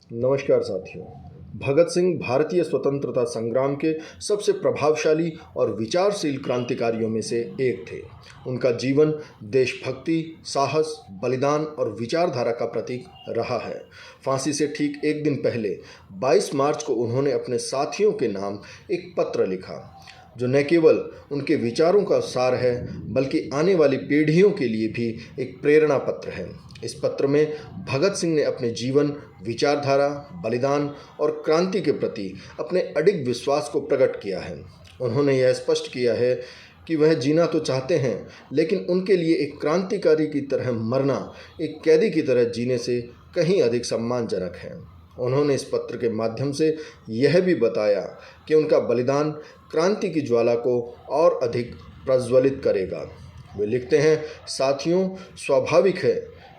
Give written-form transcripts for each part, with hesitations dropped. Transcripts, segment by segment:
नमस्कार साथियों। भगत सिंह भारतीय स्वतंत्रता संग्राम के सबसे प्रभावशाली और विचारशील क्रांतिकारियों में से एक थे। उनका जीवन देशभक्ति, साहस, बलिदान और विचारधारा का प्रतीक रहा है। फांसी से ठीक एक दिन पहले 22 मार्च को उन्होंने अपने साथियों के नाम एक पत्र लिखा, जो न केवल उनके विचारों का सार है, बल्कि आने वाली पीढ़ियों के लिए भी एक प्रेरणा पत्र है। इस पत्र में भगत सिंह ने अपने जीवन, विचारधारा, बलिदान और क्रांति के प्रति अपने अडिग विश्वास को प्रकट किया है। उन्होंने यह स्पष्ट किया है कि वह जीना तो चाहते हैं, लेकिन उनके लिए एक क्रांतिकारी की तरह मरना एक कैदी की तरह जीने से कहीं अधिक सम्मानजनक है। उन्होंने इस पत्र के माध्यम से यह भी बताया कि उनका बलिदान क्रांति की ज्वाला को और अधिक प्रज्वलित करेगा। वे लिखते हैं, साथियों, स्वाभाविक है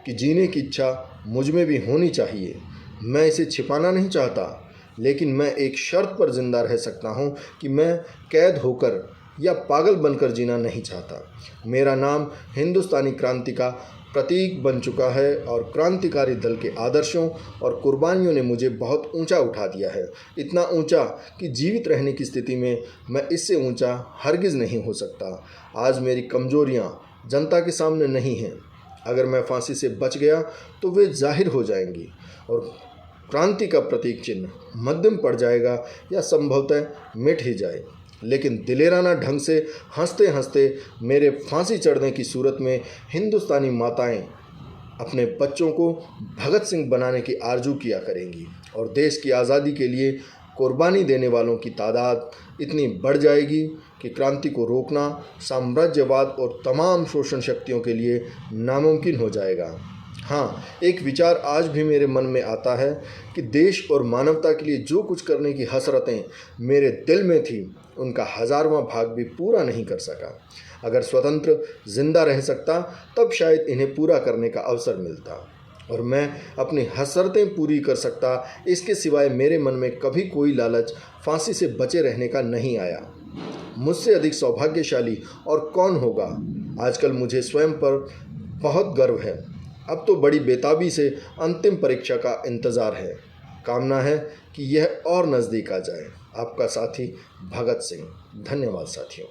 कि जीने की इच्छा मुझ में भी होनी चाहिए। मैं इसे छिपाना नहीं चाहता, लेकिन मैं एक शर्त पर जिंदा रह सकता हूँ कि मैं कैद होकर या पागल बनकर जीना नहीं चाहता। मेरा नाम हिंदुस्तानी क्रांति का प्रतीक बन चुका है और क्रांतिकारी दल के आदर्शों और कुर्बानियों ने मुझे बहुत ऊंचा उठा दिया है, इतना ऊंचा कि जीवित रहने की स्थिति में मैं इससे ऊंचा हरगिज़ नहीं हो सकता। आज मेरी कमजोरियां जनता के सामने नहीं हैं। अगर मैं फांसी से बच गया तो वे जाहिर हो जाएंगी और क्रांति का प्रतीक चिन्ह मध्यम पड़ जाएगा या संभवतः मिट ही जाए। लेकिन दिलेराना ढंग से हंसते हंसते मेरे फांसी चढ़ने की सूरत में हिंदुस्तानी माताएं अपने बच्चों को भगत सिंह बनाने की आरजू किया करेंगी और देश की आज़ादी के लिए कुर्बानी देने वालों की तादाद इतनी बढ़ जाएगी कि क्रांति को रोकना साम्राज्यवाद और तमाम शोषण शक्तियों के लिए नामुमकिन हो जाएगा। हाँ, एक विचार आज भी मेरे मन में आता है कि देश और मानवता के लिए जो कुछ करने की हसरतें मेरे दिल में थी, उनका 1000वां भाग भी पूरा नहीं कर सका। अगर स्वतंत्र जिंदा रह सकता तब शायद इन्हें पूरा करने का अवसर मिलता और मैं अपनी हसरतें पूरी कर सकता। इसके सिवाय मेरे मन में कभी कोई लालच फांसी से बचे रहने का नहीं आया। मुझसे अधिक सौभाग्यशाली और कौन होगा। आजकल मुझे स्वयं पर बहुत गर्व है। अब तो बड़ी बेताबी से अंतिम परीक्षा का इंतज़ार है। कामना है कि यह और नज़दीक आ जाए। आपका साथी भगत सिंह। धन्यवाद साथियों।